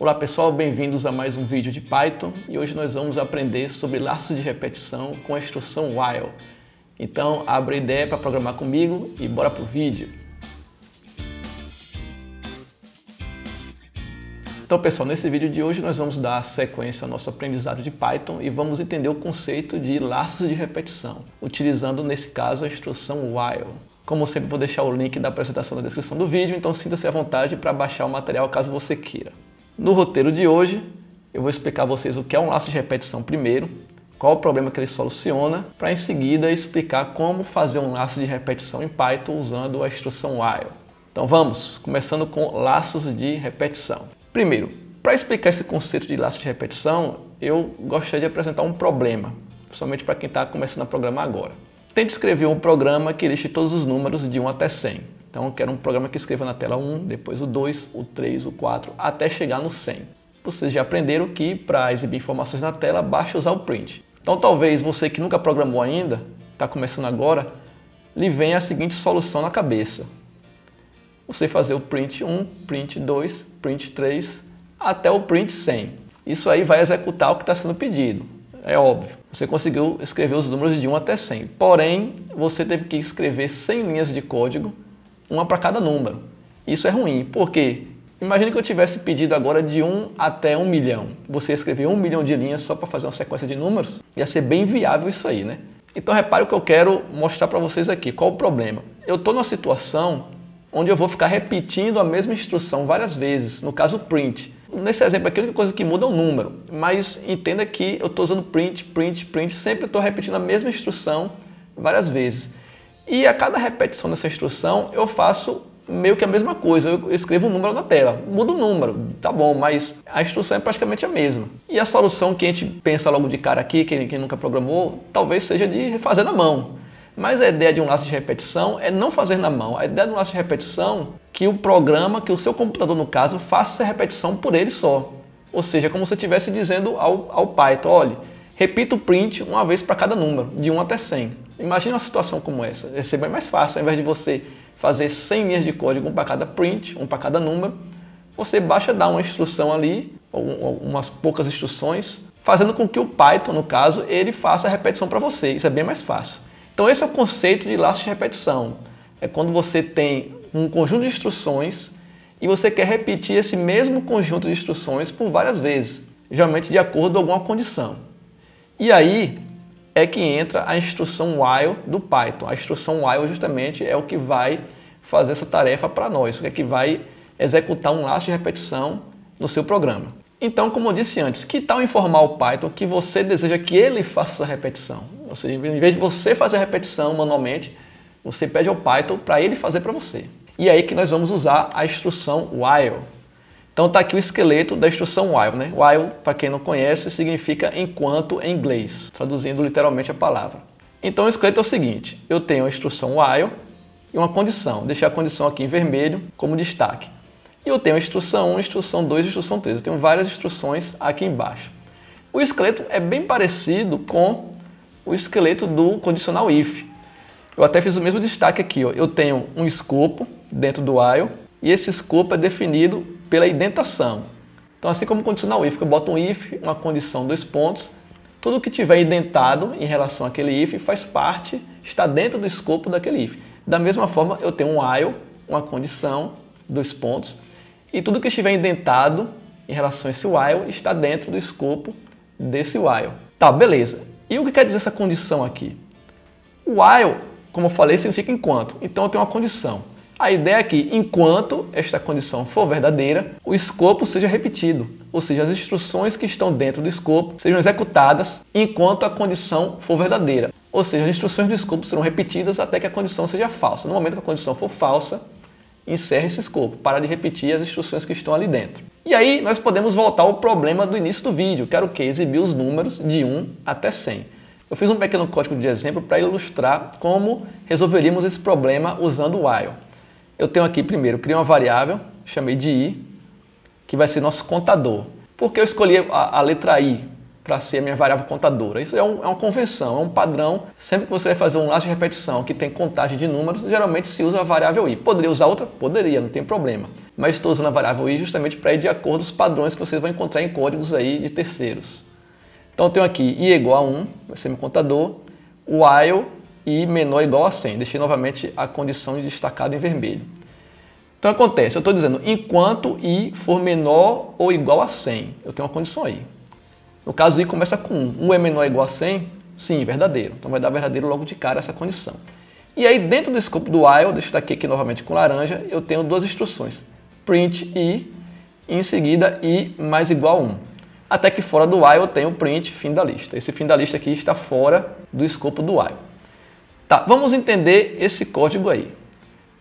Olá pessoal, bem-vindos a mais um vídeo de Python e hoje nós vamos aprender sobre laços de repetição com a instrução while. Então abre a ideia para programar comigo e bora pro vídeo. Então pessoal, nesse vídeo de hoje nós vamos dar sequência ao nosso aprendizado de Python e vamos entender o conceito de laços de repetição, utilizando nesse caso a instrução while. Como sempre, vou deixar o link da apresentação na descrição do vídeo, então sinta-se à vontade para baixar o material caso você queira. No roteiro de hoje, eu vou explicar a vocês o que é um laço de repetição primeiro, qual o problema que ele soluciona, para em seguida explicar como fazer um laço de repetição em Python usando a instrução while. Então vamos, começando com laços de repetição. Primeiro, para explicar esse conceito de laço de repetição, eu gostaria de apresentar um problema, principalmente para quem está começando a programar agora. Tente escrever um programa que liste todos os números de 1 até 100. Então eu quero um programa que escreva na tela 1, depois o 2, o 3, o 4, até chegar no 100. Vocês já aprenderam que para exibir informações na tela, basta usar o print. Então talvez você que nunca programou ainda, está começando agora, lhe venha a seguinte solução na cabeça. Você fazer o print 1, print 2, print 3, até o print 100. Isso aí vai executar o que está sendo pedido. É óbvio, você conseguiu escrever os números de 1 até 100, porém você teve que escrever 100 linhas de código, uma para cada número. Isso é ruim, porque imagine que eu tivesse pedido agora de 1 até 1 milhão. Você ia escrever 1 milhão de linhas só para fazer uma sequência de números? Ia ser bem viável isso aí, né? Então repare o que eu quero mostrar para vocês aqui. Qual o problema? Eu estou numa situação onde eu vou ficar repetindo a mesma instrução várias vezes, no caso print. Nesse exemplo aqui, a única coisa que muda é o número, mas entenda que eu estou usando print, print, print, sempre estou repetindo a mesma instrução várias vezes. E a cada repetição dessa instrução, eu faço meio que a mesma coisa, eu escrevo um número na tela, muda o número, tá bom, mas a instrução é praticamente a mesma. E a solução que a gente pensa logo de cara aqui, quem nunca programou, talvez seja de fazer na mão. Mas a ideia de um laço de repetição é não fazer na mão. A ideia de um laço de repetição é que o programa, que o seu computador no caso, faça essa repetição por ele só. Ou seja, como se você estivesse dizendo ao Python, olha, repita o print uma vez para cada número, de 1 até 100. Imagina uma situação como essa, vai ser bem mais fácil. Ao invés de você fazer 100 linhas de código, um para cada print, um para cada número, você basta dar uma instrução ali, ou umas poucas instruções, fazendo com que o Python, no caso, ele faça a repetição para você. Isso é bem mais fácil. Então esse é o conceito de laço de repetição. É quando você tem um conjunto de instruções e você quer repetir esse mesmo conjunto de instruções por várias vezes, geralmente de acordo com alguma condição. E aí é que entra a instrução while do Python. A instrução while justamente é o que vai fazer essa tarefa para nós, o que vai executar um laço de repetição no seu programa. Então, como eu disse antes, que tal informar o Python que você deseja que ele faça essa repetição? Ou seja, em vez de você fazer a repetição manualmente, você pede ao Python para ele fazer para você. E é aí que nós vamos usar a instrução while. Então está aqui o esqueleto da instrução while, né? While, para quem não conhece, significa enquanto em inglês, traduzindo literalmente a palavra. Então o esqueleto é o seguinte, eu tenho a instrução while e uma condição, deixei a condição aqui em vermelho como destaque. E eu tenho a instrução 1, instrução 2 e instrução 3. Eu tenho várias instruções aqui embaixo. O esqueleto é bem parecido com o esqueleto do condicional if. Eu até fiz o mesmo destaque aqui. Ó. Eu tenho um escopo dentro do while e esse escopo é definido pela indentação. Então, assim como o condicional if, eu boto um if, uma condição, 2 pontos. Tudo que tiver indentado em relação àquele if faz parte, está dentro do escopo daquele if. Da mesma forma, eu tenho um while, uma condição, 2 pontos. E tudo que estiver indentado em relação a esse while está dentro do escopo desse while. Tá, beleza. E o que quer dizer essa condição aqui? O while, como eu falei, significa enquanto. Então eu tenho uma condição. A ideia é que enquanto esta condição for verdadeira, o escopo seja repetido. Ou seja, as instruções que estão dentro do escopo sejam executadas enquanto a condição for verdadeira. Ou seja, as instruções do escopo serão repetidas até que a condição seja falsa. No momento que a condição for falsa, encerre esse escopo, para de repetir as instruções que estão ali dentro. E aí nós podemos voltar ao problema do início do vídeo, que era o quê? Exibir os números de 1 até 100. Eu fiz um pequeno código de exemplo para ilustrar como resolveríamos esse problema usando o while. Eu tenho aqui primeiro, criei uma variável, chamei de i, que vai ser nosso contador. Por que eu escolhi a letra i? para ser a minha variável contadora. Isso é uma convenção, é um padrão. Sempre que você vai fazer um laço de repetição que tem contagem de números, geralmente se usa a variável i. Poderia usar outra? Poderia, não tem problema. Mas estou usando a variável i justamente para ir de acordo com os padrões que vocês vão encontrar em códigos aí de terceiros. Então eu tenho aqui i igual a 1, vai ser meu contador, while i menor ou igual a 100. Deixei novamente a condição de destacado em vermelho. Então acontece, eu estou dizendo, enquanto i for menor ou igual a 100, eu tenho uma condição aí. No caso, i começa com 1. 1 é menor ou igual a 100? Sim, verdadeiro. Então vai dar verdadeiro logo de cara essa condição. E aí dentro do escopo do while, deixa eu daqui aqui novamente com laranja, eu tenho duas instruções. Print i e em seguida i mais igual a 1. Até que fora do while eu tenho print fim da lista. Esse fim da lista aqui está fora do escopo do while. Tá, vamos entender esse código aí.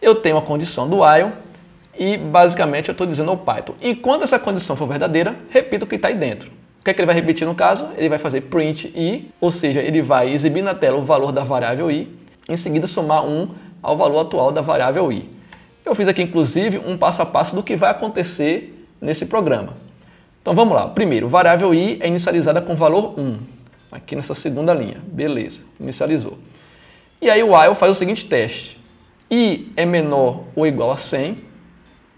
Eu tenho a condição do while e basicamente eu estou dizendo ao Python, enquanto essa condição for verdadeira, repita o que está aí dentro. O que é que ele vai repetir no caso? Ele vai fazer print i, ou seja, ele vai exibir na tela o valor da variável i, em seguida somar 1 ao valor atual da variável i. Eu fiz aqui inclusive um passo a passo do que vai acontecer nesse programa. Então vamos lá. Primeiro, variável i é inicializada com valor 1, aqui nessa segunda linha. Beleza, inicializou. E aí o while faz o seguinte teste. I é menor ou igual a 100.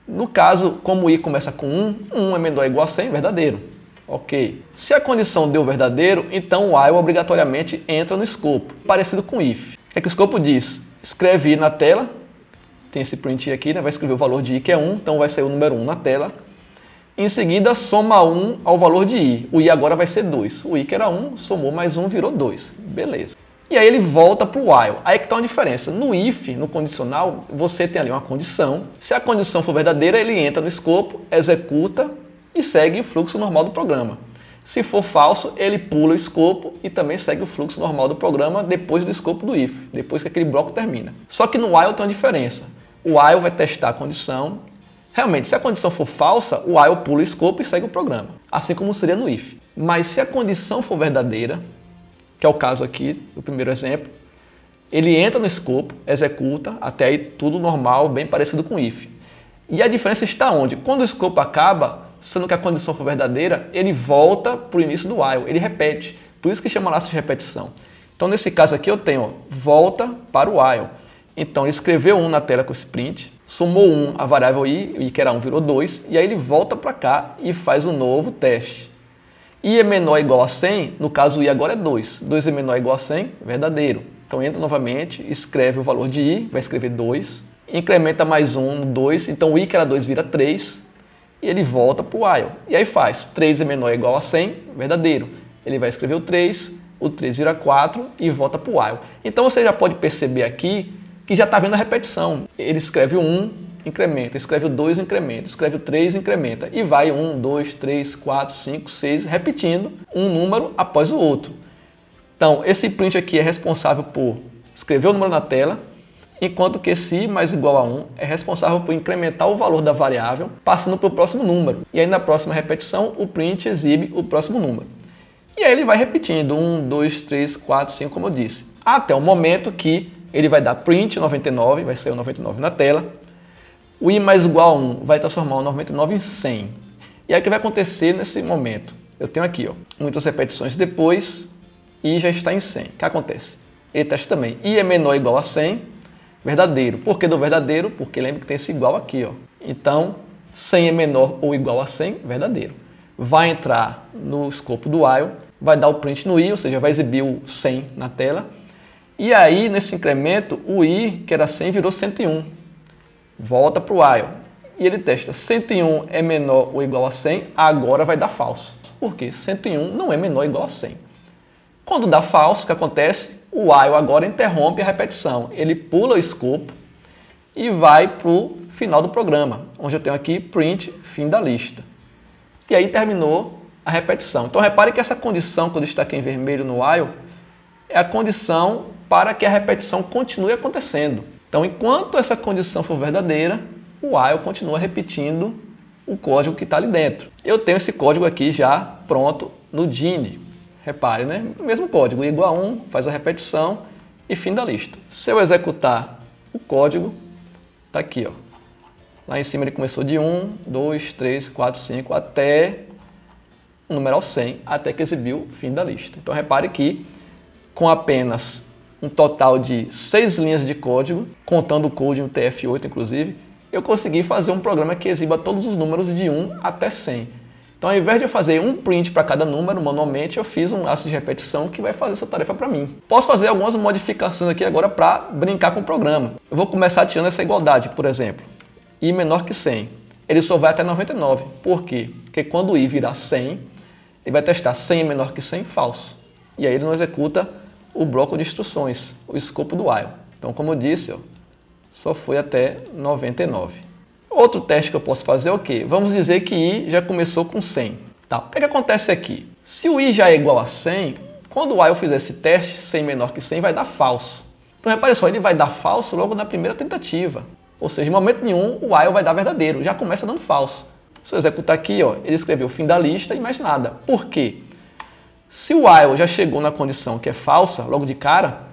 No caso, como i começa com 1, 1 é menor ou igual a 100, verdadeiro. Ok. Se a condição deu verdadeiro, então o while obrigatoriamente entra no escopo, parecido com if. O que é que o escopo diz? Escreve i na tela, tem esse print aqui, né? Vai escrever o valor de i que é 1, então vai sair o número 1 na tela. Em seguida, soma 1 ao valor de i. O i agora vai ser 2. O i que era 1, somou mais 1, virou 2. Beleza. E aí ele volta para o while. Aí que está uma diferença. No if, no condicional, você tem ali uma condição. Se a condição for verdadeira, ele entra no escopo, executa e segue o fluxo normal do programa. Se for falso, ele pula o escopo e também segue o fluxo normal do programa depois do escopo do if, depois que aquele bloco termina. Só que no while tem uma diferença. O while vai testar a condição. Realmente, se a condição for falsa, o while pula o escopo e segue o programa, assim como seria no if. Mas se a condição for verdadeira, que é o caso aqui, do primeiro exemplo, ele entra no escopo, executa, até aí tudo normal, bem parecido com if. E a diferença está onde? Quando o escopo acaba, sendo que a condição for verdadeira, ele volta para o início do while, ele repete. Por isso que chama laço de repetição. Então nesse caso aqui eu tenho, ó, volta para o while. Então ele escreveu 1 na tela com esse print, somou 1 a variável i que era 1 virou 2, e aí ele volta para cá e faz um novo teste. I é menor ou igual a 100, no caso i agora é 2. 2 é menor ou igual a 100, verdadeiro. Então entra novamente, escreve o valor de i, vai escrever 2, incrementa mais 1 no 2, então o i que era 2 vira 3, e ele volta para o while. E aí faz 3 é menor ou igual a 100, verdadeiro. Ele vai escrever o 3 vira 4 e volta para o while. Então você já pode perceber aqui que já está vendo a repetição. Ele escreve o 1, incrementa, escreve o 2, incrementa, escreve o 3, incrementa, e vai 1, 2, 3, 4, 5, 6, repetindo um número após o outro. Então, esse print aqui é responsável por escrever o número na tela, enquanto que esse i mais igual a 1 é responsável por incrementar o valor da variável, passando para o próximo número. E aí na próxima repetição, o print exibe o próximo número. E aí ele vai repetindo 1, 2, 3, 4, 5, como eu disse, até o momento que ele vai dar print 99, vai sair o 99 na tela. O i mais igual a 1 vai transformar o 99 em 100. E aí o que vai acontecer nesse momento? Eu tenho aqui, ó, muitas repetições depois, i já está em 100. O que acontece? Ele testa também. I é menor ou igual a 100, verdadeiro. Por que do verdadeiro? Porque lembra que tem esse igual aqui, ó. Então, 100 é menor ou igual a 100, verdadeiro. Vai entrar no escopo do while, vai dar o print no i, ou seja, vai exibir o 100 na tela. E aí, nesse incremento, o i, que era 100, virou 101. Volta para o while e ele testa 101 é menor ou igual a 100, agora vai dar falso. Por quê? 101 não é menor ou igual a 100. Quando dá falso, o que acontece? O while agora interrompe a repetição. Ele pula o escopo e vai para o final do programa, onde eu tenho aqui print fim da lista. E aí terminou a repetição. Então repare que essa condição que eu destaquei em vermelho no while é a condição para que a repetição continue acontecendo. Então, enquanto essa condição for verdadeira, o while continua repetindo o código que está ali dentro. Eu tenho esse código aqui já pronto no Gini. Repare, né? O mesmo código, igual a 1, faz a repetição e fim da lista. Se eu executar o código, está aqui, ó. Lá em cima ele começou de 1, 2, 3, 4, 5, até o numeral 100 até que exibiu o fim da lista. Então repare que com apenas um total de 6 linhas de código, contando o code no TF8 inclusive, eu consegui fazer um programa que exiba todos os números de 1 até 100. Então ao invés de eu fazer um print para cada número manualmente, eu fiz um laço de repetição que vai fazer essa tarefa para mim. Posso fazer algumas modificações aqui agora para brincar com o programa. Eu vou começar tirando essa igualdade, por exemplo, i menor que 100. Ele só vai até 99. Por quê? Porque quando o i virar 100, ele vai testar 100 é menor que 100, falso. E aí ele não executa o bloco de instruções, o escopo do while. Então, como eu disse, só foi até 99. Outro teste que eu posso fazer é o quê? Vamos dizer que i já começou com 100. Tá. O que acontece aqui? Se o i já é igual a 100, quando o while fizer esse teste, 100 menor que 100, vai dar falso. Então, repare só, ele vai dar falso logo na primeira tentativa. Ou seja, em momento nenhum, o while vai dar verdadeiro. Já começa dando falso. Se eu executar aqui, ele escreveu o fim da lista e mais nada. Por quê? Se o while já chegou na condição que é falsa, logo de cara,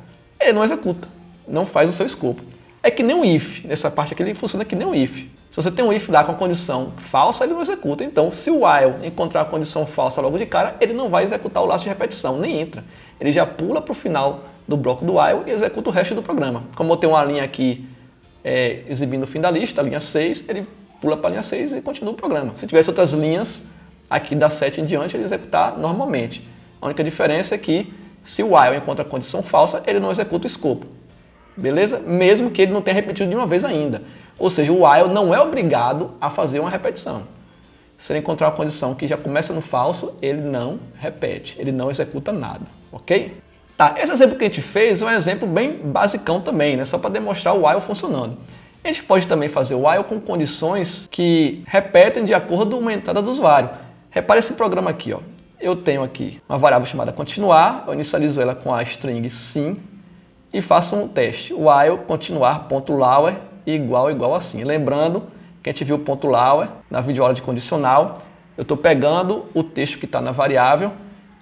ele não executa. Não faz o seu escopo. É que nem um if. Nessa parte aqui ele funciona que nem um if. Se você tem um if lá com a condição falsa, ele não executa. Então, se o while encontrar a condição falsa logo de cara, ele não vai executar o laço de repetição, nem entra. Ele já pula para o final do bloco do while e executa o resto do programa. Como eu tenho uma linha aqui exibindo o fim da lista, a linha 6, ele pula para a linha 6 e continua o programa. Se tivesse outras linhas, aqui da 7 em diante, ele executar normalmente. A única diferença é que, se o while encontra a condição falsa, ele não executa o escopo. Beleza? Mesmo que ele não tenha repetido de uma vez ainda. Ou seja, o while não é obrigado a fazer uma repetição. Se ele encontrar uma condição que já começa no falso, ele não repete, ele não executa nada. Ok? Tá, esse exemplo que a gente fez é um exemplo bem basicão também, né? Só para demonstrar o while funcionando. A gente pode também fazer o while com condições que repetem de acordo com a entrada do usuário. Repare esse programa aqui, Eu tenho aqui uma variável chamada continuar, eu inicializo ela com a string sim e faço um teste, while continuar.lower igual assim. Lembrando que a gente viu o ponto lower na videoaula de condicional, eu estou pegando o texto que está na variável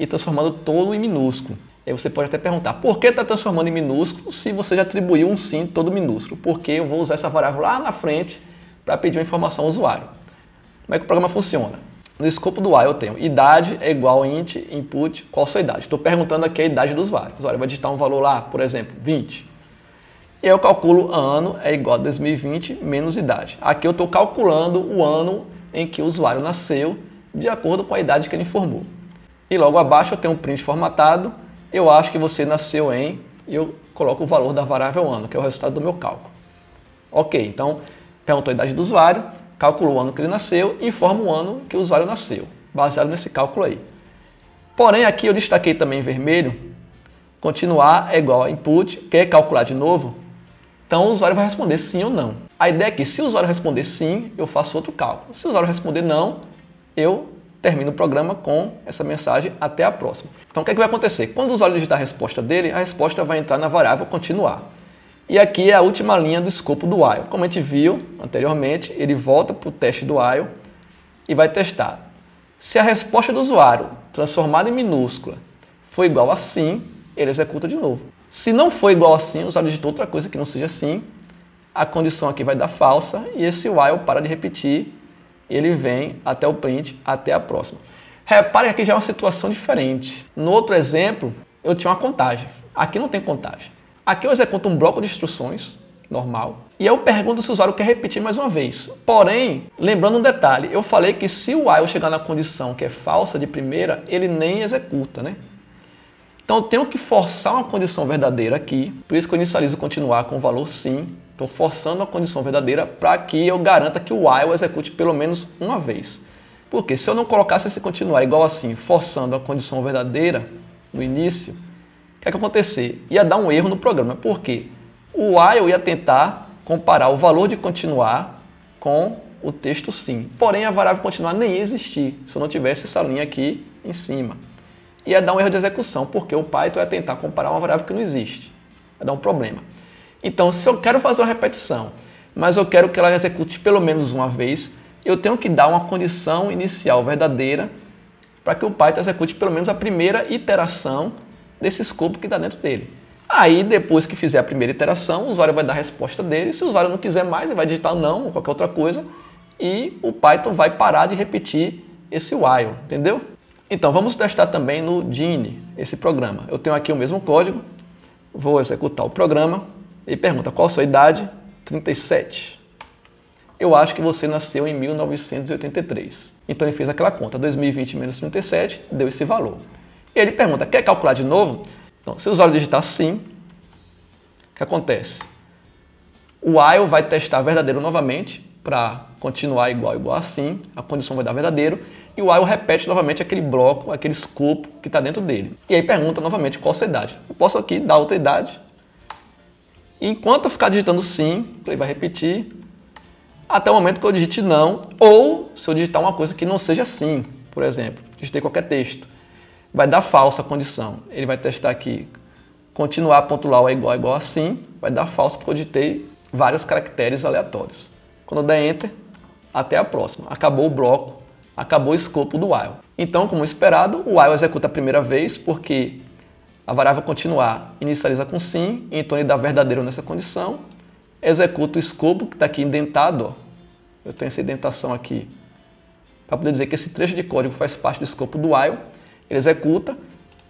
e transformando todo em minúsculo. Aí você pode até perguntar, por que está transformando em minúsculo se você já atribuiu um sim todo minúsculo? Porque eu vou usar essa variável lá na frente para pedir uma informação ao usuário. Como é que o programa funciona? No escopo do while eu tenho idade é igual a int input, qual a sua idade? Estou perguntando aqui a idade do usuário. O usuário vai digitar um valor lá, por exemplo, 20. E eu calculo ano é igual a 2020 menos idade. Aqui eu estou calculando o ano em que o usuário nasceu de acordo com a idade que ele informou. E logo abaixo eu tenho um print formatado. Eu acho que você nasceu em... E eu coloco o valor da variável ano, que é o resultado do meu cálculo. Ok, então perguntou a idade do usuário, calculou o ano que ele nasceu e informa o ano que o usuário nasceu, baseado nesse cálculo aí. Porém, aqui eu destaquei também em vermelho, continuar é igual a input, quer calcular de novo? Então o usuário vai responder sim ou não. A ideia é que se o usuário responder sim, eu faço outro cálculo. Se o usuário responder não, eu termino o programa com essa mensagem até a próxima. Então o que vai acontecer? Quando o usuário digitar a resposta dele, a resposta vai entrar na variável continuar. E aqui é a última linha do escopo do while. Como a gente viu anteriormente, ele volta para o teste do while e vai testar. Se a resposta do usuário, transformada em minúscula, for igual a sim, ele executa de novo. Se não for igual a sim, o usuário digitou outra coisa que não seja sim, a condição aqui vai dar falsa e esse while para de repetir, ele vem até o print, até a próxima. Repare que aqui já é uma situação diferente. No outro exemplo, eu tinha uma contagem. Aqui não tem contagem. Aqui eu executo um bloco de instruções, normal, e eu pergunto se o usuário quer repetir mais uma vez. Porém, lembrando um detalhe, eu falei que se o while chegar na condição que é falsa de primeira, ele nem executa, né? Então eu tenho que forçar uma condição verdadeira aqui, por isso que eu inicializo continuar com o valor sim. Estou forçando a condição verdadeira para que eu garanta que o while execute pelo menos uma vez. Porque se eu não colocasse esse continuar igual assim, forçando a condição verdadeira no início, o que é que ia acontecer? Ia dar um erro no programa. Por quê? O while ia tentar comparar o valor de continuar com o texto sim. Porém, a variável continuar nem ia existir se eu não tivesse essa linha aqui em cima. Ia dar um erro de execução, porque o Python ia tentar comparar uma variável que não existe. Ia dar um problema. Então, se eu quero fazer uma repetição, mas eu quero que ela execute pelo menos uma vez, eu tenho que dar uma condição inicial verdadeira para que o Python execute pelo menos a primeira iteração desse escopo que está dentro dele. Aí, depois que fizer a primeira iteração, o usuário vai dar a resposta dele. Se o usuário não quiser mais, ele vai digitar não ou qualquer outra coisa e o Python vai parar de repetir esse while, entendeu? Então vamos testar também no Genie, esse programa. Eu tenho aqui o mesmo código, vou executar o programa e pergunta qual a sua idade? 37. Eu acho que você nasceu em 1983. Então ele fez aquela conta, 2020 menos 37, deu esse valor. E ele pergunta, quer calcular de novo? Então, se o usuário digitar sim, o que acontece? O while vai testar verdadeiro novamente, para continuar igual assim, a condição vai dar verdadeiro, e o while repete novamente aquele bloco, aquele escopo que está dentro dele. E aí pergunta novamente qual a sua idade. Eu posso aqui dar outra idade, e enquanto eu ficar digitando sim, ele vai repetir, até o momento que eu digite não, ou se eu digitar uma coisa que não seja sim, por exemplo, digitei qualquer texto, vai dar falsa a condição. Ele vai testar aqui, continuar.lau é igual assim, vai dar falso porque eu digitei vários caracteres aleatórios. Quando eu der Enter, até a próxima. Acabou o bloco, acabou o escopo do while. Então, como esperado, o while executa a primeira vez porque a variável continuar inicializa com sim, então ele dá verdadeiro nessa condição, executa o escopo que está aqui indentado, ó. Eu tenho essa indentação aqui, para poder dizer que esse trecho de código faz parte do escopo do while. Ele executa,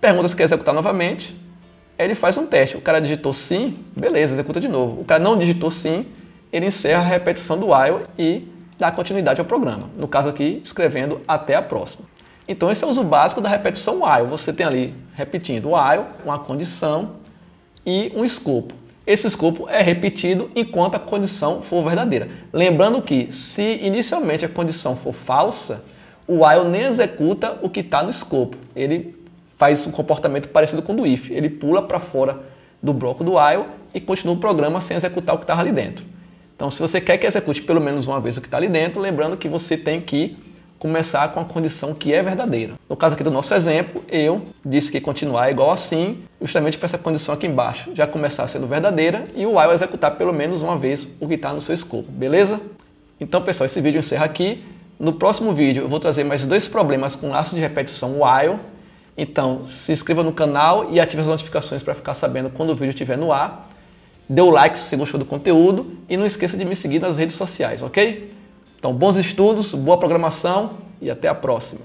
pergunta se quer executar novamente, ele faz um teste. O cara digitou sim, beleza, executa de novo. O cara não digitou sim, ele encerra a repetição do while e dá continuidade ao programa. No caso aqui, escrevendo até a próxima. Então esse é o uso básico da repetição while. Você tem ali, repetindo while, uma condição e um escopo. Esse escopo é repetido enquanto a condição for verdadeira. Lembrando que, se inicialmente a condição for falsa, o while nem executa o que está no escopo. Ele faz um comportamento parecido com o do if. Ele pula para fora do bloco do while e continua o programa sem executar o que estava ali dentro. Então, se você quer que execute pelo menos uma vez o que está ali dentro, lembrando que você tem que começar com a condição que é verdadeira. No caso aqui do nosso exemplo, eu disse que continuar é igual assim, justamente para essa condição aqui embaixo já começar sendo verdadeira e o while executar pelo menos uma vez o que está no seu escopo, beleza? Então, pessoal, esse vídeo encerra aqui. No próximo vídeo eu vou trazer mais 2 problemas com laço de repetição while. Então, se inscreva no canal e ative as notificações para ficar sabendo quando o vídeo estiver no ar. Dê o like se você gostou do conteúdo e não esqueça de me seguir nas redes sociais, ok? Então, bons estudos, boa programação e até a próxima.